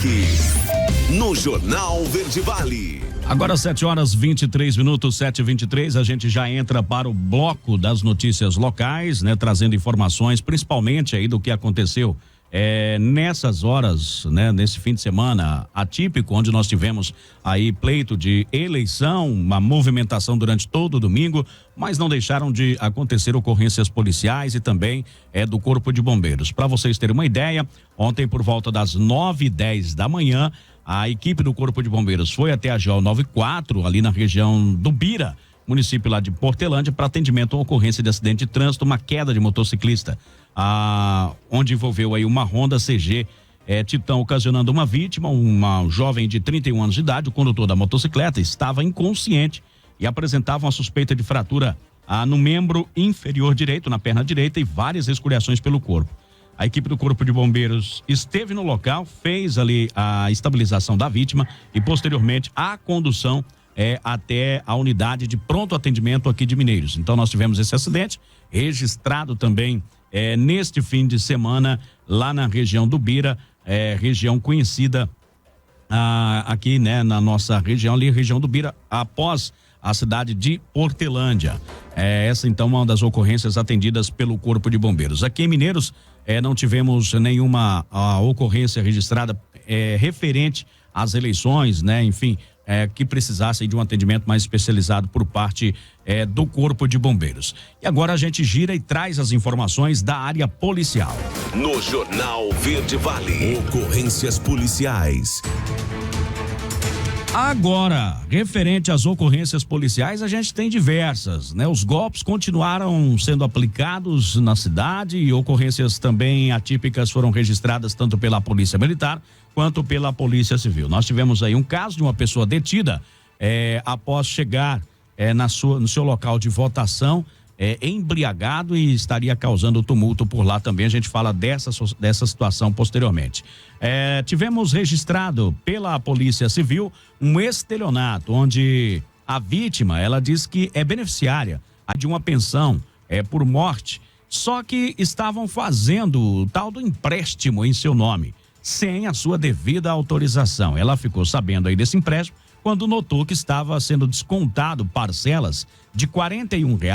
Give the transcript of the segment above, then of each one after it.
destaque no Jornal Verde Vale. Agora 7h23, 7h23, a gente já entra para o bloco das notícias locais, né? Trazendo informações, principalmente aí do que aconteceu nessas horas, né? Nesse fim de semana atípico, onde nós tivemos aí pleito de eleição, uma movimentação durante todo o domingo, mas não deixaram de acontecer ocorrências policiais e também do Corpo de Bombeiros. Para vocês terem uma ideia, ontem por volta das 9h10 da manhã, a equipe do Corpo de Bombeiros foi até a GO 94, ali na região do Bira, município lá de Portelândia, para atendimento a uma ocorrência de acidente de trânsito, uma queda de motociclista, onde envolveu aí uma Honda CG Titã, ocasionando uma vítima, uma jovem de 31 anos de idade. O condutor da motocicleta estava inconsciente e apresentava uma suspeita de fratura no membro inferior direito, na perna direita, e várias escoriações pelo corpo. A equipe do Corpo de Bombeiros esteve no local, fez ali a estabilização da vítima e posteriormente a condução até a unidade de pronto atendimento aqui de Mineiros. Então nós tivemos esse acidente registrado também neste fim de semana lá na região do Bira, região conhecida aqui, né, na nossa região ali, região do Bira, após a cidade de Portelândia. Essa então uma das ocorrências atendidas pelo Corpo de Bombeiros. Aqui em Mineiros não tivemos nenhuma ocorrência registrada referente às eleições, né? Enfim, que precisassem de um atendimento mais especializado por parte do Corpo de Bombeiros. E agora a gente gira e traz as informações da área policial. No Jornal Verde Vale, ocorrências policiais. Agora, referente às ocorrências policiais, a gente tem diversas, né? Os golpes continuaram sendo aplicados na cidade e ocorrências também atípicas foram registradas tanto pela Polícia Militar quanto pela Polícia Civil. Nós tivemos aí um caso de uma pessoa detida após chegar no seu local de votação embriagado e estaria causando tumulto por lá também. A gente fala dessa situação posteriormente. Tivemos registrado pela Polícia Civil um estelionato, onde a vítima, ela diz que é beneficiária de uma pensão por morte, só que estavam fazendo o tal do empréstimo em seu nome, sem a sua devida autorização. Ela ficou sabendo aí desse empréstimo quando notou que estava sendo descontado parcelas de R$ 41,00, R$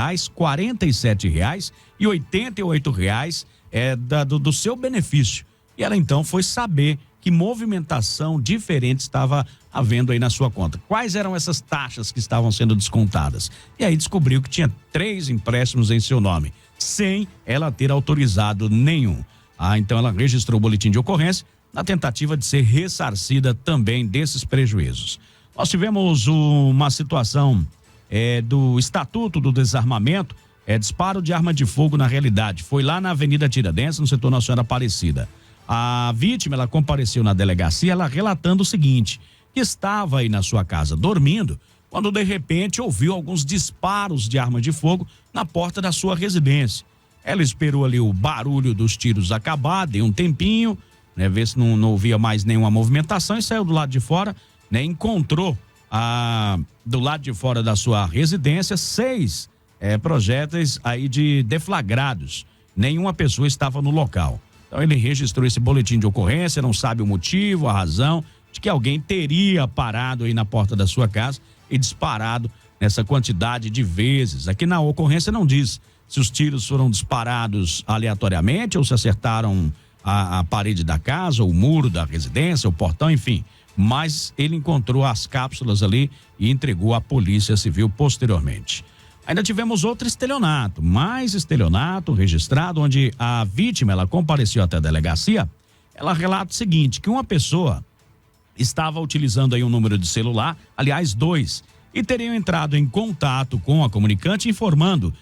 47,00 e R$ 88,00 do seu benefício. E ela então foi saber que movimentação diferente estava havendo aí na sua conta. Quais eram essas taxas que estavam sendo descontadas? E aí descobriu que tinha 3 empréstimos em seu nome, sem ela ter autorizado nenhum. Então ela registrou o boletim de ocorrência na tentativa de ser ressarcida também desses prejuízos. Nós tivemos uma situação do Estatuto do Desarmamento, disparo de arma de fogo na realidade. Foi lá na Avenida Tiradentes, no setor Nossa Senhora Aparecida. A vítima, ela compareceu na delegacia, ela relatando o seguinte, que estava aí na sua casa dormindo, quando de repente ouviu alguns disparos de arma de fogo na porta da sua residência. Ela esperou ali o barulho dos tiros acabar, deu um tempinho, né, ver se não ouvia mais nenhuma movimentação e saiu do lado de fora, né, encontrou do lado de fora da sua residência 6 projéteis aí de deflagrados. Nenhuma pessoa estava no local. Então ele registrou esse boletim de ocorrência, não sabe o motivo, a razão de que alguém teria parado aí na porta da sua casa e disparado nessa quantidade de vezes. Aqui na ocorrência não diz se os tiros foram disparados aleatoriamente ou se acertaram a parede da casa, o muro da residência, o portão, enfim. Mas ele encontrou as cápsulas ali e entregou à Polícia Civil posteriormente. Ainda tivemos outro estelionato, mais estelionato registrado, onde a vítima, ela compareceu até a delegacia. Ela relata o seguinte, que uma pessoa estava utilizando aí um número de celular, aliás 2, e teriam entrado em contato com a comunicante informando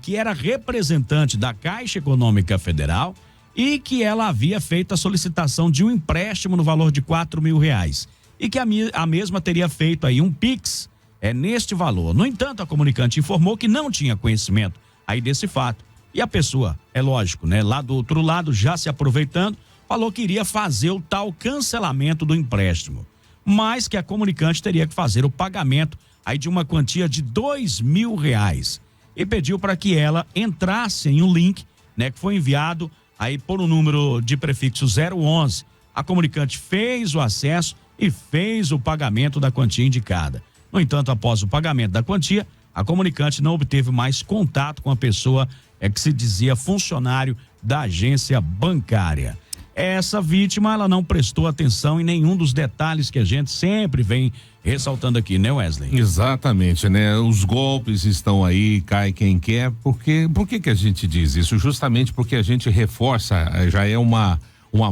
que era representante da Caixa Econômica Federal e que ela havia feito a solicitação de um empréstimo no valor de R$4.000 e que a mesma teria feito aí um Pix neste valor. No entanto, a comunicante informou que não tinha conhecimento aí desse fato. E a pessoa, é lógico, né, lá do outro lado, já se aproveitando, falou que iria fazer o tal cancelamento do empréstimo, mas que a comunicante teria que fazer o pagamento aí de uma quantia de R$2.000 e pediu para que ela entrasse em um link, né, que foi enviado aí por um número de prefixo 011 A comunicante fez o acesso e fez o pagamento da quantia indicada. No entanto, após o pagamento da quantia, a comunicante não obteve mais contato com a pessoa que se dizia funcionário da agência bancária. Essa vítima, ela não prestou atenção em nenhum dos detalhes que a gente sempre vem ressaltando aqui, né, Wesley? Exatamente, né? Os golpes estão aí, cai quem quer. Por que a gente diz isso? Justamente porque a gente reforça, já é uma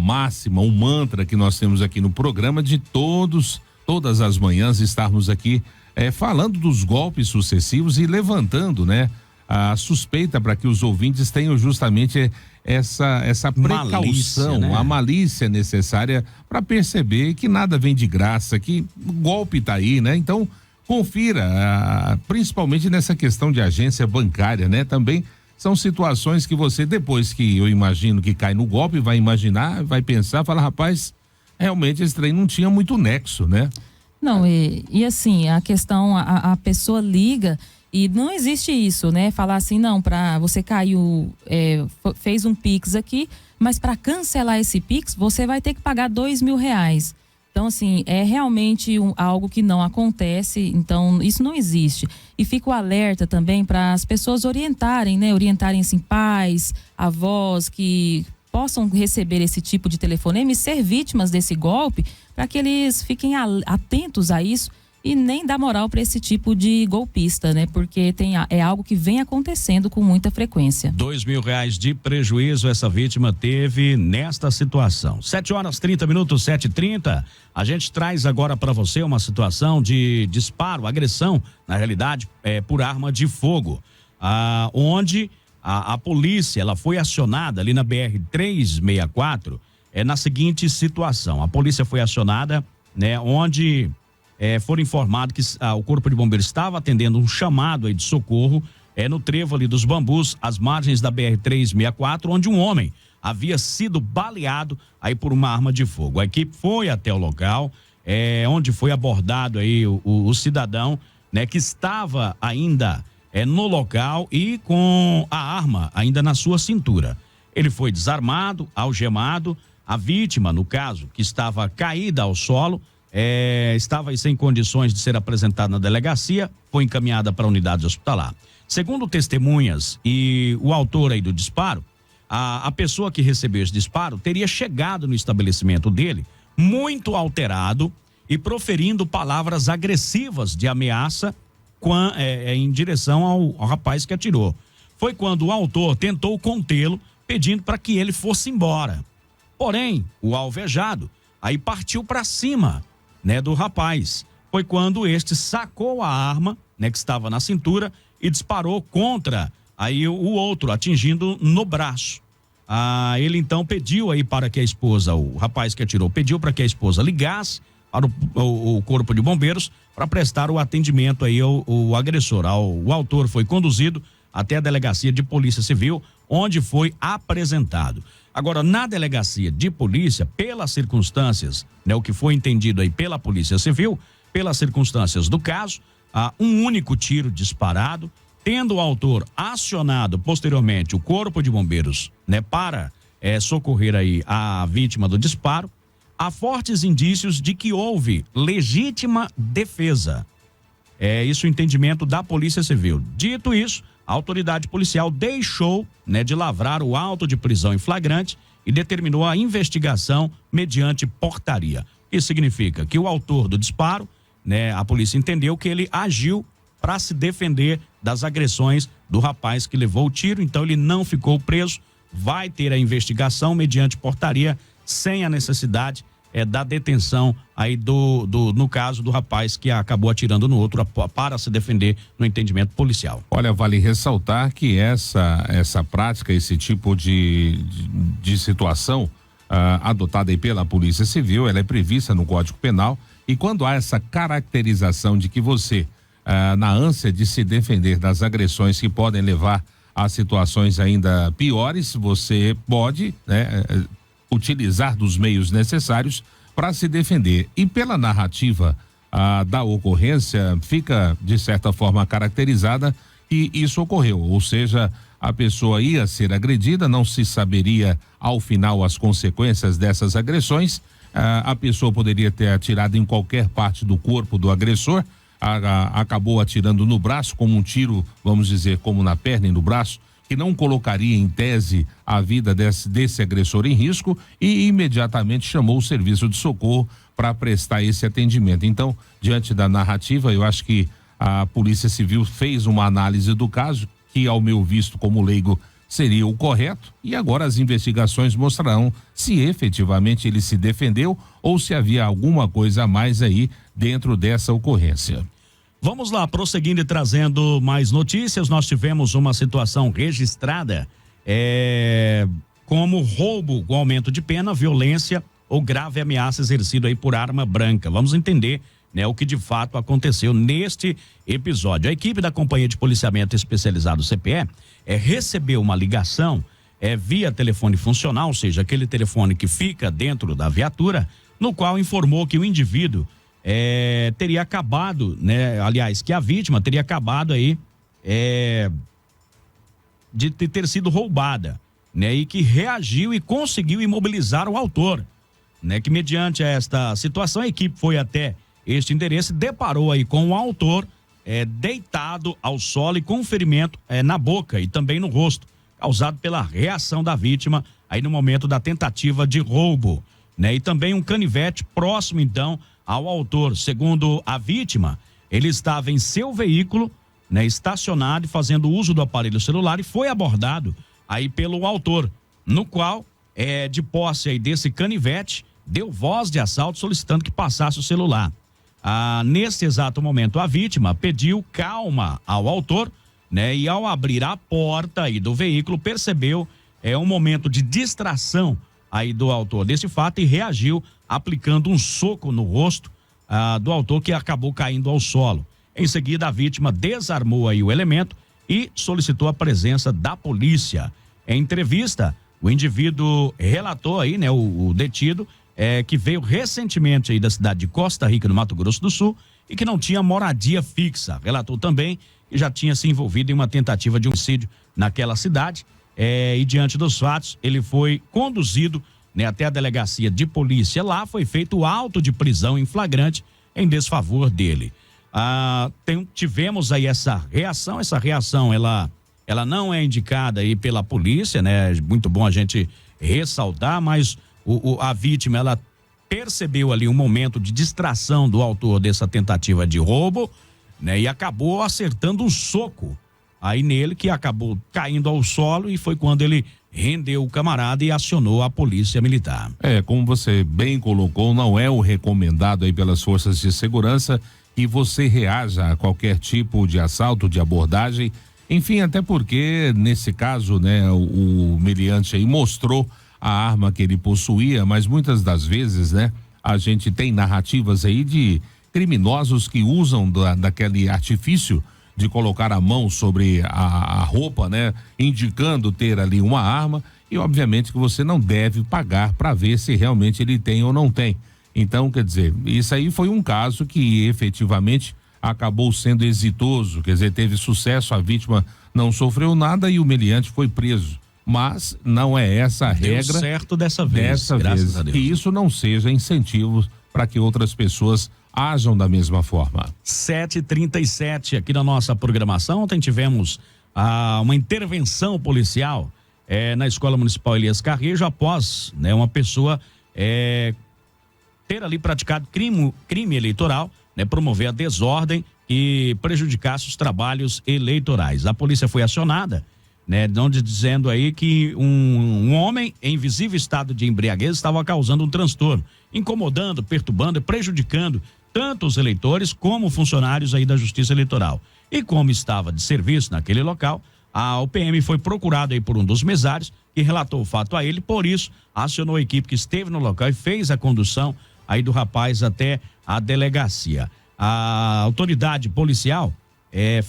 máxima, um mantra que nós temos aqui no programa de todas as manhãs estarmos aqui falando dos golpes sucessivos e levantando, né, a suspeita para que os ouvintes tenham justamente essa precaução, malícia, né? A malícia necessária para perceber que nada vem de graça, que o golpe tá aí, né? Então, confira, principalmente nessa questão de agência bancária, né? Também são situações que você, depois que eu imagino que cai no golpe, vai imaginar, vai pensar, fala, rapaz, realmente esse trem não tinha muito nexo, né? Não, e assim, a questão, a pessoa liga e não existe isso, né? Falar assim, não, você caiu, fez um Pix aqui, mas para cancelar esse Pix, você vai ter que pagar R$2.000. Então, assim, é realmente algo que não acontece, então isso não existe. E fica o alerta também para as pessoas orientarem, né? Orientarem, assim, pais, avós que possam receber esse tipo de telefonema e ser vítimas desse golpe, para que eles fiquem atentos a isso e nem dar moral para esse tipo de golpista, né? Porque é algo que vem acontecendo com muita frequência. R$2.000 de prejuízo essa vítima teve nesta situação. 7h30, 7h30. A gente traz agora para você uma situação de disparo, agressão, na realidade, por arma de fogo, onde a polícia, ela foi acionada ali na BR-364, na seguinte situação. A polícia foi acionada, né, onde foram informados que o Corpo de Bombeiros estava atendendo um chamado aí de socorro, no trevo ali dos Bambus, às margens da BR-364, onde um homem havia sido baleado aí por uma arma de fogo. A equipe foi até o local, onde foi abordado aí o cidadão, né, que estava ainda no local e com a arma ainda na sua cintura. Ele foi desarmado, algemado. A vítima, no caso, que estava caída ao solo, estava aí sem condições de ser apresentada na delegacia, foi encaminhada para a unidade hospitalar. Segundo testemunhas e o autor aí do disparo, a pessoa que recebeu esse disparo teria chegado no estabelecimento dele muito alterado e proferindo palavras agressivas de ameaça em direção ao rapaz que atirou. Foi quando o autor tentou contê-lo, pedindo para que ele fosse embora. Porém, o alvejado aí partiu para cima, né, do rapaz. Foi quando este sacou a arma, né, que estava na cintura e disparou contra aí o outro, atingindo no braço. Ele então pediu aí para que a esposa, o rapaz que atirou, pediu para que a esposa ligasse para o Corpo de Bombeiros para prestar o atendimento aí ao agressor. O autor foi conduzido até a delegacia de Polícia Civil, onde foi apresentado. Agora, na delegacia de polícia, pelas circunstâncias, né, o que foi entendido aí pela Polícia Civil, pelas circunstâncias do caso, um único tiro disparado, tendo o autor acionado posteriormente o Corpo de Bombeiros, né, para socorrer aí a vítima do disparo, há fortes indícios de que houve legítima defesa. Isso o entendimento da Polícia Civil. Dito isso, a autoridade policial deixou, né, de lavrar o auto de prisão em flagrante e determinou a investigação mediante portaria. Isso significa que o autor do disparo, né, a polícia entendeu que ele agiu para se defender das agressões do rapaz que levou o tiro, então ele não ficou preso, vai ter a investigação mediante portaria, sem a necessidade da detenção aí no caso do rapaz que acabou atirando no outro para se defender no entendimento policial. Olha, vale ressaltar que essa prática, esse tipo de situação adotada aí pela Polícia Civil, ela é prevista no Código Penal, e quando há essa caracterização de que você, na ânsia de se defender das agressões que podem levar a situações ainda piores, você pode, né, utilizar dos meios necessários para se defender. E pela narrativa da ocorrência, fica de certa forma caracterizada que isso ocorreu, ou seja, a pessoa ia ser agredida, não se saberia ao final as consequências dessas agressões, A pessoa poderia ter atirado em qualquer parte do corpo do agressor, acabou atirando no braço, como um tiro, vamos dizer, como na perna e no braço, que não colocaria em tese a vida desse agressor em risco, e imediatamente chamou o serviço de socorro para prestar esse atendimento. Então, diante da narrativa, eu acho que a Polícia Civil fez uma análise do caso, que ao meu visto como leigo seria o correto, e agora as investigações mostrarão se efetivamente ele se defendeu ou se havia alguma coisa a mais aí dentro dessa ocorrência. Vamos lá, prosseguindo e trazendo mais notícias. Nós tivemos uma situação registrada como roubo com aumento de pena, violência ou grave ameaça exercida aí por arma branca. Vamos entender, né, o que de fato aconteceu neste episódio. A equipe da Companhia de Policiamento Especializado CPE recebeu uma ligação via telefone funcional, ou seja, aquele telefone que fica dentro da viatura, no qual informou que o indivíduo teria acabado, né? Aliás, que a vítima teria acabado aí de ter sido roubada, né? E que reagiu e conseguiu imobilizar o autor, né? Que mediante esta situação a equipe foi até este endereço e deparou aí com o autor deitado ao solo e com ferimento na boca e também no rosto, causado pela reação da vítima aí no momento da tentativa de roubo, né? E também um canivete próximo então ao autor. Segundo a vítima, ele estava em seu veículo, né, estacionado e fazendo uso do aparelho celular, e foi abordado aí pelo autor, no qual, de posse aí desse canivete, deu voz de assalto solicitando que passasse o celular. Nesse exato momento, a vítima pediu calma ao autor, né, e ao abrir a porta aí do veículo, percebeu um momento de distração aí do autor desse fato e reagiu aplicando um soco no rosto do autor, que acabou caindo ao solo. Em seguida, a vítima desarmou aí o elemento e solicitou a presença da polícia. Em entrevista, o indivíduo relatou aí, né, o detido, que veio recentemente aí da cidade de Costa Rica, no Mato Grosso do Sul, e que não tinha moradia fixa. Relatou também que já tinha se envolvido em uma tentativa de homicídio naquela cidade, e diante dos fatos, ele foi conduzido, né, até a delegacia de polícia. Lá foi feito o auto de prisão em flagrante em desfavor dele. Tivemos aí essa reação ela não é indicada aí pela polícia, né? Muito bom a gente ressaltar, mas a vítima, ela percebeu ali um momento de distração do autor dessa tentativa de roubo, né? E acabou acertando um soco aí nele, que acabou caindo ao solo, e foi quando ele rendeu o camarada e acionou a polícia militar. Como você bem colocou, não é o recomendado aí pelas forças de segurança que você reaja a qualquer tipo de assalto, de abordagem, enfim, até porque nesse caso, né, o meliante aí mostrou a arma que ele possuía, mas muitas das vezes, né, a gente tem narrativas aí de criminosos que usam daquele artifício de colocar a mão sobre a roupa, né, indicando ter ali uma arma, e obviamente que você não deve pagar para ver se realmente ele tem ou não tem. Então, quer dizer, isso aí foi um caso que efetivamente acabou sendo exitoso, quer dizer, teve sucesso, a vítima não sofreu nada e o meliante foi preso. Mas não é essa a regra. Deu certo dessa vez, graças a Deus. Que isso não seja incentivo para que outras pessoas ajam da mesma forma. 7h37 aqui na nossa programação. Ontem tivemos uma intervenção policial na Escola Municipal Elias Carrejo, após, né, uma pessoa ter ali praticado crime eleitoral, né, promover a desordem e prejudicasse os trabalhos eleitorais. A polícia foi acionada, né, dizendo aí que um homem em visível estado de embriaguez estava causando um transtorno, incomodando, perturbando e prejudicando tanto os eleitores como funcionários aí da Justiça Eleitoral. E como estava de serviço naquele local, o PM foi procurado aí por um dos mesários, que relatou o fato a ele, por isso acionou a equipe que esteve no local e fez a condução aí do rapaz até a delegacia. A autoridade policial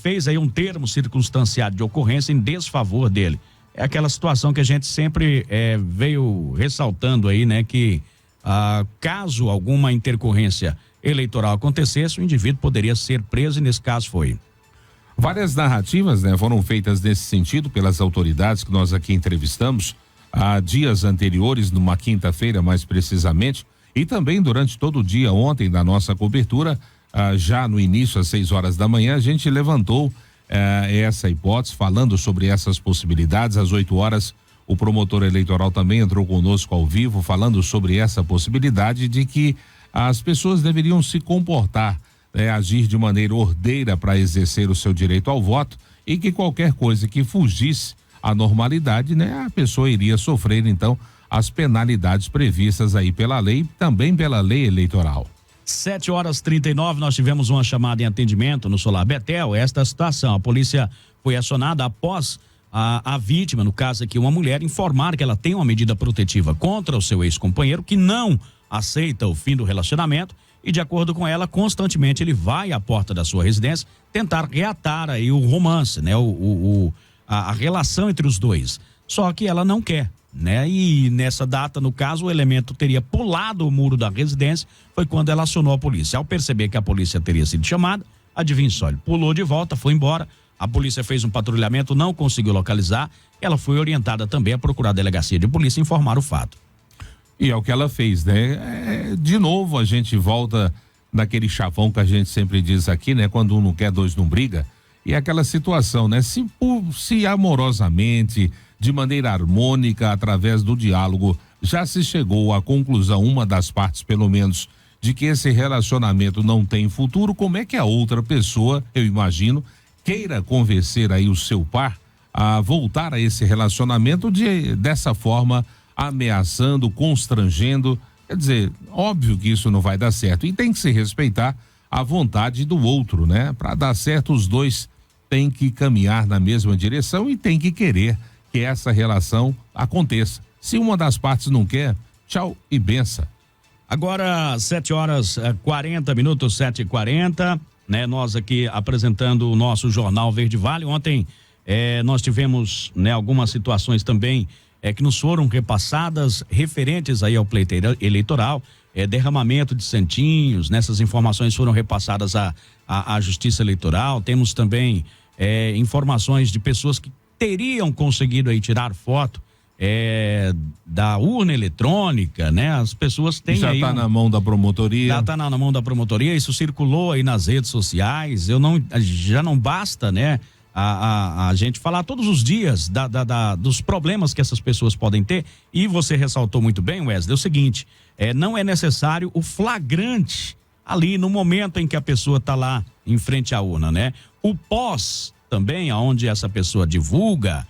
fez aí um termo circunstanciado de ocorrência em desfavor dele. É aquela situação que a gente sempre veio ressaltando aí, né, que caso alguma intercorrência eleitoral acontecesse, o indivíduo poderia ser preso, e nesse caso foi. Várias narrativas, né, foram feitas nesse sentido pelas autoridades que nós aqui entrevistamos há dias anteriores, numa quinta-feira mais precisamente, E também durante todo o dia ontem da nossa cobertura, já no início às 6 horas da manhã, a gente levantou essa hipótese, falando sobre essas possibilidades. Às 8 horas, o promotor eleitoral também entrou conosco ao vivo, falando sobre essa possibilidade de que as pessoas deveriam se comportar, agir de maneira ordeira para exercer o seu direito ao voto, e que qualquer coisa que fugisse à normalidade, a pessoa iria sofrer, então, as penalidades previstas aí pela lei, também pela lei eleitoral. 7h39, nós tivemos uma chamada em atendimento no Solar Betel. Esta situação, a polícia foi acionada após a vítima, no caso aqui uma mulher, informar que ela tem uma medida protetiva contra o seu ex-companheiro, que não aceita o fim do relacionamento, e de acordo com ela, constantemente ele vai à porta da sua residência tentar reatar aí o romance, a relação entre os dois. Só que ela não quer, E nessa data, no caso, o elemento teria pulado o muro da residência, foi quando ela acionou a polícia. Ao perceber que a polícia teria sido chamada, adivinha só, ele pulou de volta, foi embora, a polícia fez um patrulhamento, não conseguiu localizar, ela foi orientada também a procurar a delegacia de polícia e informar o fato. E é o que ela fez, de novo a gente volta naquele chavão que a gente sempre diz aqui, quando um não quer, dois não briga. E aquela situação, se amorosamente, de maneira harmônica, através do diálogo, já se chegou à conclusão, uma das partes pelo menos, de que esse relacionamento não tem futuro, como é que a outra pessoa, eu imagino, queira convencer aí o seu par a voltar a esse relacionamento dessa forma, ameaçando, constrangendo? Quer dizer, óbvio que isso não vai dar certo, e tem que se respeitar a vontade do outro, Para dar certo, os dois têm que caminhar na mesma direção e têm que querer que essa relação aconteça. Se uma das partes não quer, tchau e benção. Agora, 7h40, 7h40, Nós aqui apresentando o nosso Jornal Verde Vale. Ontem nós tivemos, algumas situações também que nos foram repassadas referentes aí ao pleito eleitoral, derramamento de santinhos, nessas informações foram repassadas à Justiça Eleitoral. Temos também informações de pessoas que teriam conseguido aí tirar foto da urna eletrônica, As pessoas têm já aí está na mão da promotoria. Já está na mão da promotoria, isso circulou aí nas redes sociais. Já não basta, a gente falar todos os dias dos problemas que essas pessoas podem ter. E você ressaltou muito bem, Wesley, o seguinte, não é necessário o flagrante ali no momento em que a pessoa está lá em frente à urna, O pós também, aonde essa pessoa divulga,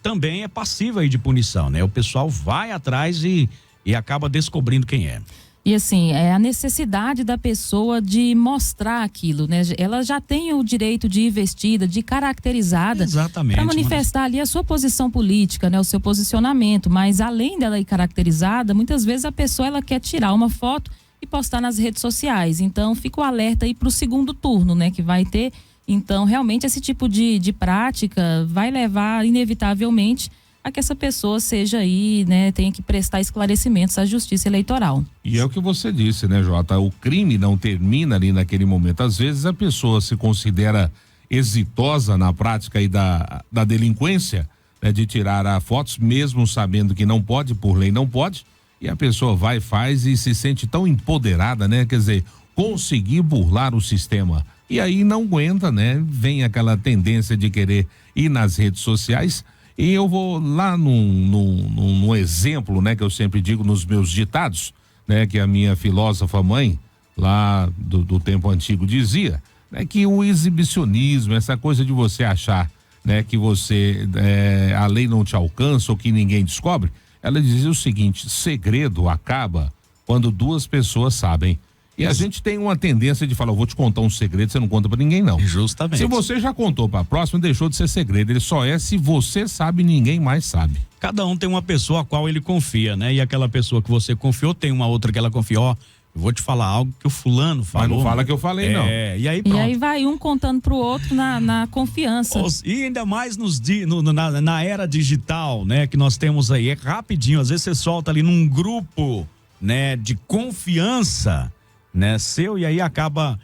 também é passível aí de punição, O pessoal vai atrás e acaba descobrindo quem é. E assim, é a necessidade da pessoa de mostrar aquilo, Ela já tem o direito de ir vestida, de ir caracterizada. Exatamente. Para manifestar ali a sua posição política, o seu posicionamento. Mas além dela ir caracterizada, muitas vezes a pessoa ela quer tirar uma foto e postar nas redes sociais. Então, fica o alerta aí para o segundo turno, que vai ter. Então, realmente, esse tipo de prática vai levar, inevitavelmente, a que essa pessoa seja aí, tenha que prestar esclarecimentos à Justiça Eleitoral. E é o que você disse, Jota? O crime não termina ali naquele momento. Às vezes a pessoa se considera exitosa na prática aí da delinquência, de tirar fotos, mesmo sabendo que não pode, por lei não pode, e a pessoa vai, faz e se sente tão empoderada, Quer dizer, conseguir burlar o sistema. E aí não aguenta, Vem aquela tendência de querer ir nas redes sociais. E eu vou lá num exemplo, que eu sempre digo nos meus ditados, que a minha filósofa mãe, lá do tempo antigo, dizia, que o exibicionismo, essa coisa de você achar, que você, a lei não te alcança ou que ninguém descobre, ela dizia o seguinte: segredo acaba quando duas pessoas sabem. E a gente tem uma tendência de falar, eu vou te contar um segredo, você não conta pra ninguém, não. Justamente. Se você já contou pra próxima, deixou de ser segredo. Ele só é se você sabe, ninguém mais sabe. Cada um tem uma pessoa a qual ele confia, E aquela pessoa que você confiou tem uma outra que ela confia. Eu vou te falar algo que o fulano falou. Mas não fala que eu falei, não. E aí pronto. E aí vai um contando pro outro na confiança. E ainda mais na era digital, Que nós temos aí. É rapidinho, às vezes você solta ali num grupo, de confiança, seu, e aí acaba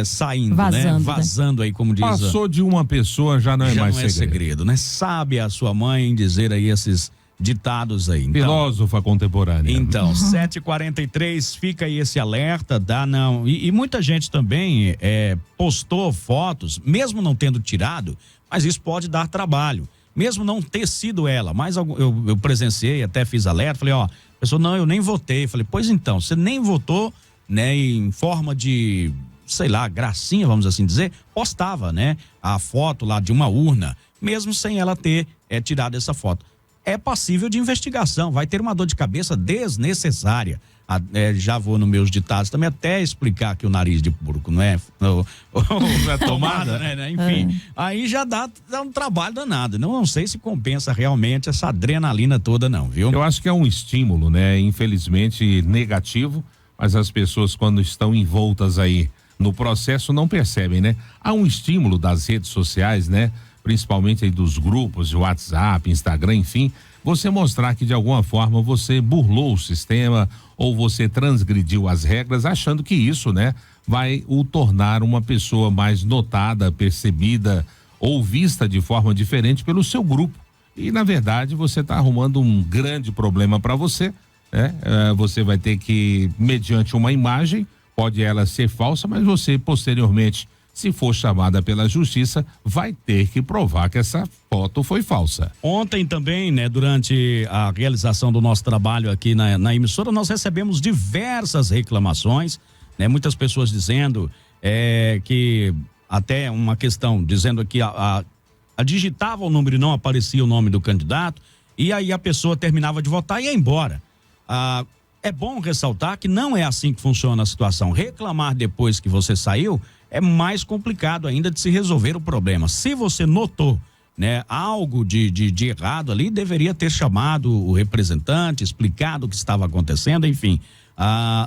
saindo, vazando aí, como diz. Passou de uma pessoa, já não é mais segredo. Sabe a sua mãe dizer aí ditados aí. Então, filósofa contemporânea. Então, 7h43, fica aí esse alerta, tá? Não. E muita gente também postou fotos, mesmo não tendo tirado, mas isso pode dar trabalho. Mesmo não ter sido ela, mas eu presenciei, até fiz alerta, falei, ó, pessoa, não, eu nem votei. Falei, pois então, você nem votou, né, em forma de, sei lá, gracinha, vamos assim dizer, postava, né, a foto lá de uma urna, mesmo sem ela ter tirado essa foto. É passível de investigação, vai ter uma dor de cabeça desnecessária. Já vou nos meus ditados também até explicar que o nariz de porco não é a tomada, né? Enfim, aí já dá um trabalho danado. Não sei se compensa realmente essa adrenalina toda não, viu? Eu acho que é um estímulo, né? Infelizmente negativo, mas as pessoas quando estão envoltas aí no processo não percebem, né? Há um estímulo das redes sociais, né? Principalmente aí dos grupos de WhatsApp, Instagram, enfim, você mostrar que de alguma forma você burlou o sistema ou você transgrediu as regras, achando que isso, né, vai o tornar uma pessoa mais notada, percebida ou vista de forma diferente pelo seu grupo. E na verdade você está arrumando um grande problema para você, né? Você vai ter que, mediante uma imagem, pode ela ser falsa, mas você posteriormente, se for chamada pela justiça, vai ter que provar que essa foto foi falsa. Ontem também, né, durante a realização do nosso trabalho aqui na emissora, nós recebemos diversas reclamações, né, muitas pessoas dizendo que até uma questão dizendo que digitava o número e não aparecia o nome do candidato, e aí a pessoa terminava de votar e ia embora. É bom ressaltar que não é assim que funciona a situação. Reclamar depois que você saiu é mais complicado ainda de se resolver o problema. Se você notou, né, algo de errado ali, deveria ter chamado o representante, explicado o que estava acontecendo, enfim,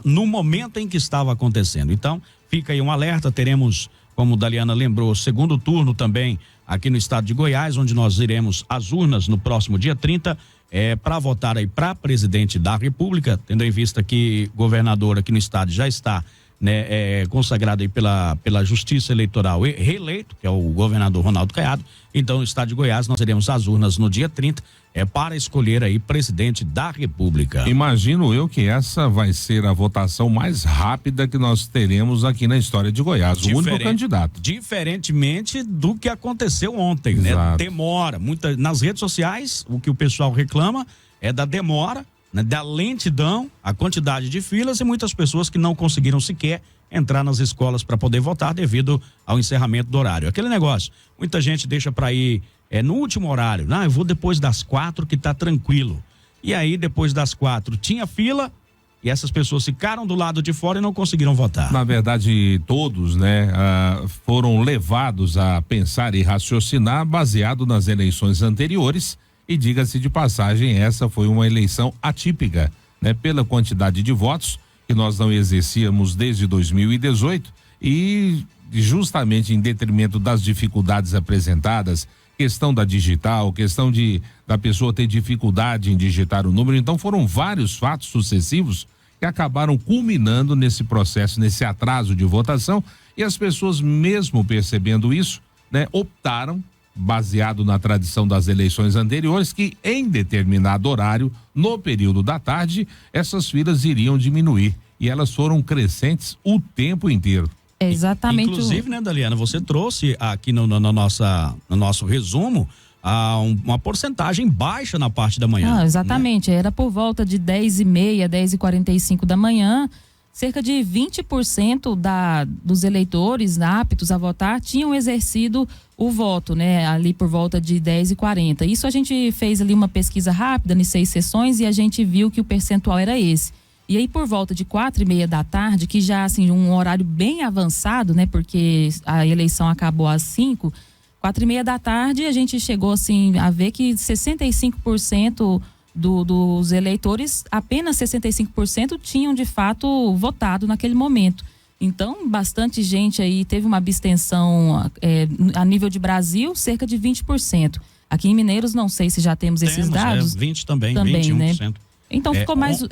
no momento em que estava acontecendo. Então, fica aí um alerta, teremos, como Daliana lembrou, segundo turno também aqui no estado de Goiás, onde nós iremos às urnas no próximo dia 30, para votar aí para presidente da República, tendo em vista que governador aqui no estado já está, né, consagrado aí pela Justiça Eleitoral e reeleito, que é o governador Ronaldo Caiado. Então, no estado de Goiás, nós teremos as urnas no dia 30, para escolher aí presidente da República. Imagino eu que essa vai ser a votação mais rápida que nós teremos aqui na história de Goiás, o único candidato. Diferentemente do que aconteceu ontem, né? Demora, nas redes sociais, o que o pessoal reclama é da demora, né, da lentidão, a quantidade de filas e muitas pessoas que não conseguiram sequer entrar nas escolas para poder votar devido ao encerramento do horário. Aquele negócio, muita gente deixa para ir no último horário. Eu vou depois das 4 que tá tranquilo. E aí depois das 4 tinha fila e essas pessoas ficaram do lado de fora e não conseguiram votar. Na verdade, todos, né, foram levados a pensar e raciocinar baseado nas eleições anteriores. E diga-se de passagem, essa foi uma eleição atípica, né? Pela quantidade de votos que nós não exercíamos desde 2018 e justamente em detrimento das dificuldades apresentadas, questão da digital, questão da pessoa ter dificuldade em digitar o número. Então foram vários fatos sucessivos que acabaram culminando nesse processo, nesse atraso de votação, e as pessoas, mesmo percebendo isso, né, optaram, baseado na tradição das eleições anteriores, que em determinado horário, no período da tarde, essas filas iriam diminuir e elas foram crescentes o tempo inteiro. Exatamente. Inclusive, né, Daliana, você trouxe aqui no nosso resumo uma porcentagem baixa na parte da manhã. Exatamente, né? Era por volta de 10h30, 10h45 da manhã. Cerca de 20% dos eleitores aptos a votar tinham exercido o voto, né? Ali por volta de 10h40. Isso a gente fez ali uma pesquisa rápida em 6 sessões e a gente viu que o percentual era esse. E aí por volta de 4h30 da tarde, que já assim um horário bem avançado, né? Porque a eleição acabou às 5, 4h30 da tarde a gente chegou assim a ver que 65% dos eleitores, apenas 65% tinham de fato votado naquele momento. Então, bastante gente aí teve uma abstenção a nível de Brasil, cerca de 20%. Aqui em Mineiros, não sei se já temos esses dados. 20 também 21%. Né? Então ficou mais...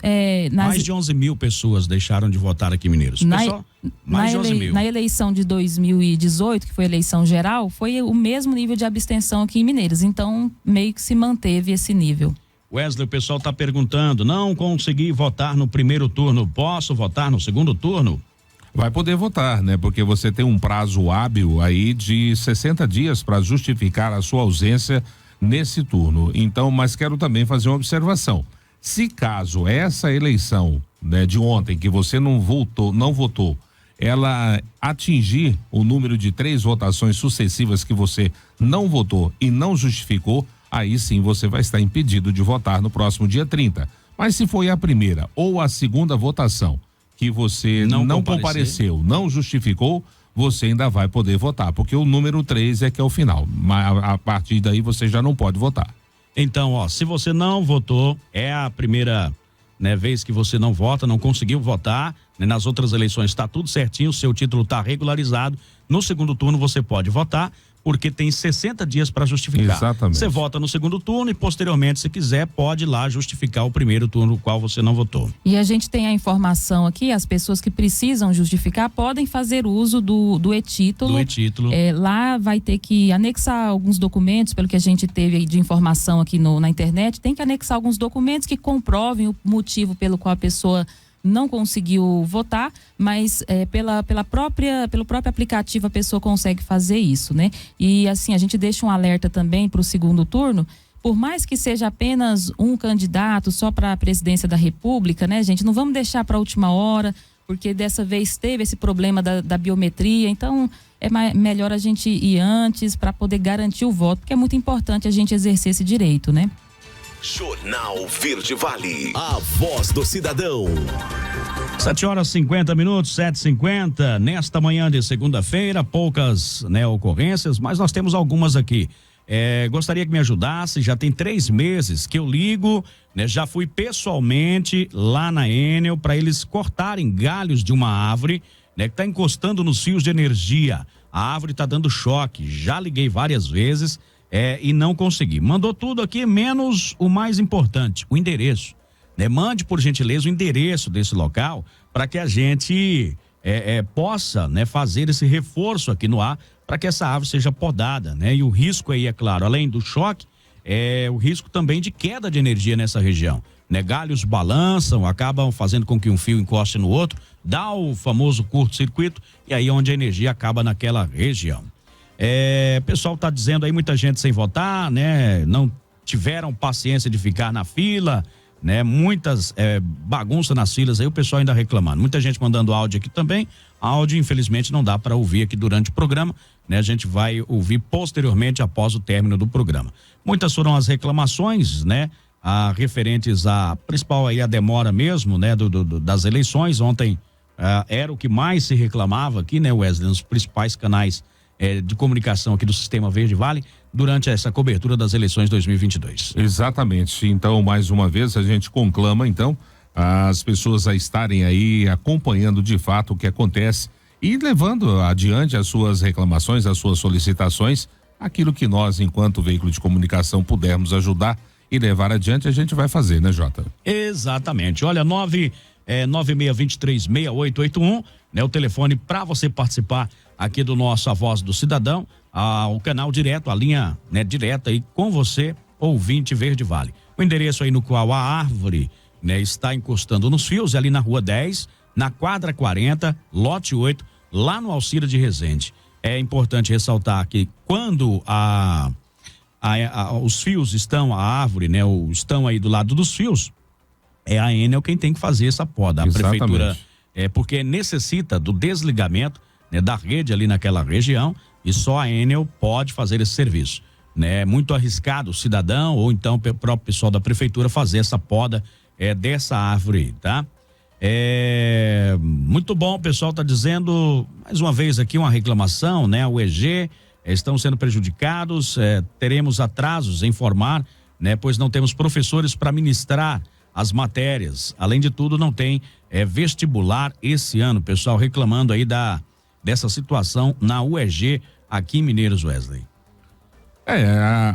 mais de 11 mil pessoas deixaram de votar aqui em Mineiros. Mais de 11 mil. Na eleição de 2018, que foi a eleição geral, foi o mesmo nível de abstenção aqui em Mineiros. Então, meio que se manteve esse nível. Wesley, o pessoal está perguntando, não consegui votar no primeiro turno, posso votar no segundo turno? Vai poder votar, né? Porque você tem um prazo hábil aí de 60 dias para justificar a sua ausência nesse turno. Então, mas quero também fazer uma observação. Se caso essa eleição, né, de ontem, que você não votou, ela atingir o número de 3 votações sucessivas que você não votou e não justificou, aí sim você vai estar impedido de votar no próximo dia 30. Mas se foi a primeira ou a segunda votação que você não compareceu, não justificou, você ainda vai poder votar, porque o número 3 é que é o final. Mas a partir daí você já não pode votar. Então, ó, se você não votou, é a primeira, né, vez que você não vota, não conseguiu votar, né, nas outras eleições está tudo certinho, o seu título está regularizado. No segundo turno você pode votar, porque tem 60 dias para justificar. Exatamente. Você vota no segundo turno e posteriormente, se quiser, pode ir lá justificar o primeiro turno no qual você não votou. E a gente tem a informação aqui, as pessoas que precisam justificar podem fazer uso do e-título. Do e-título. Lá vai ter que anexar alguns documentos, pelo que a gente teve aí de informação aqui na internet, tem que anexar alguns documentos que comprovem o motivo pelo qual a pessoa não conseguiu votar, mas pelo próprio aplicativo a pessoa consegue fazer isso, né? E assim, a gente deixa um alerta também para o segundo turno, por mais que seja apenas um candidato só para a presidência da República, né, gente? Não vamos deixar para a última hora, porque dessa vez teve esse problema da biometria, então é melhor a gente ir antes para poder garantir o voto, porque é muito importante a gente exercer esse direito, né? Jornal Verde Vale, a voz do cidadão. 7h50, 7h50, nesta manhã de segunda-feira, poucas, né, ocorrências, mas nós temos algumas aqui. Gostaria que me ajudasse, já tem 3 meses que eu ligo, né, já fui pessoalmente lá na Enel para eles cortarem galhos de uma árvore, né, que está encostando nos fios de energia. A árvore está dando choque, já liguei várias vezes, e não consegui. Mandou tudo aqui, menos o mais importante, o endereço. Né? Mande, por gentileza, o endereço desse local para que a gente possa, né, fazer esse reforço aqui no ar para que essa árvore seja podada, né? E o risco aí, é claro, além do choque, o risco também de queda de energia nessa região. Né? Galhos balançam, acabam fazendo com que um fio encoste no outro, dá o famoso curto-circuito e aí é onde a energia acaba naquela região. O pessoal está dizendo aí, muita gente sem votar, né? Não tiveram paciência de ficar na fila, né? Muitas bagunça nas filas aí, o pessoal ainda reclamando. Muita gente mandando áudio aqui também. Áudio, infelizmente, não dá para ouvir aqui durante o programa, né? A gente vai ouvir posteriormente após o término do programa. Muitas foram as reclamações, né? Referentes a principal aí a demora mesmo, né? Das eleições. Ontem era o que mais se reclamava aqui, né, Wesley, nos principais canais de comunicação aqui do Sistema Verde Vale durante essa cobertura das eleições 2022. Exatamente. Então, mais uma vez, a gente conclama, então, as pessoas a estarem aí acompanhando de fato o que acontece e levando adiante as suas reclamações, as suas solicitações, aquilo que nós, enquanto veículo de comunicação, pudermos ajudar e levar adiante, a gente vai fazer, né, Jota? Exatamente. Olha, 96236881, né, o telefone para você participar aqui do nosso A Voz do Cidadão, o canal direto, a linha, né, direta aí com você, ouvinte Verde Vale. O endereço aí no qual a árvore, né, está encostando nos fios, é ali na Rua 10, na quadra 40, lote 8, lá no Alcira de Resende. É importante ressaltar que quando os fios estão, a árvore, né, estão aí do lado dos fios, é a Enel quem tem que fazer essa poda. Exatamente. A prefeitura, porque necessita do desligamento, né, da rede ali naquela região, e só a Enel pode fazer esse serviço. Né? É muito arriscado o cidadão ou então o próprio pessoal da prefeitura fazer essa poda dessa árvore, tá? Muito bom, o pessoal está dizendo, mais uma vez aqui uma reclamação, né? O EG estão sendo prejudicados, teremos atrasos em formar, né? Pois não temos professores para ministrar as matérias. Além de tudo, não tem vestibular esse ano, pessoal reclamando aí dessa situação na UEG aqui em Mineiros, Wesley.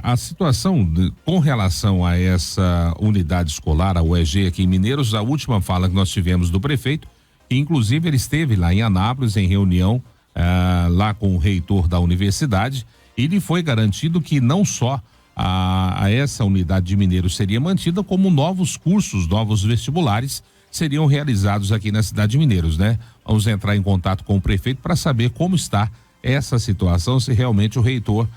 A situação com relação a essa unidade escolar, a UEG aqui em Mineiros, a última fala que nós tivemos do prefeito, inclusive ele esteve lá em Anápolis em reunião lá com o reitor da universidade, e lhe foi garantido que não só a essa unidade de Mineiros seria mantida, como novos cursos, novos vestibulares seriam realizados aqui na cidade de Mineiros, né? Vamos entrar em contato com o prefeito para saber como está essa situação, se realmente o reitor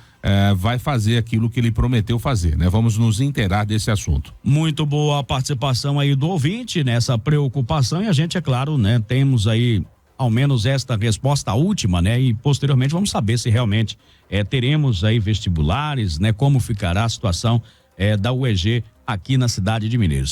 vai fazer aquilo que ele prometeu fazer, né? Vamos nos inteirar desse assunto. Muito boa a participação aí do ouvinte nessa preocupação, e a gente, é claro, né, temos aí ao menos esta resposta última, né? E posteriormente vamos saber se realmente teremos aí vestibulares, né? Como ficará a situação da UEG aqui na cidade de Mineiros.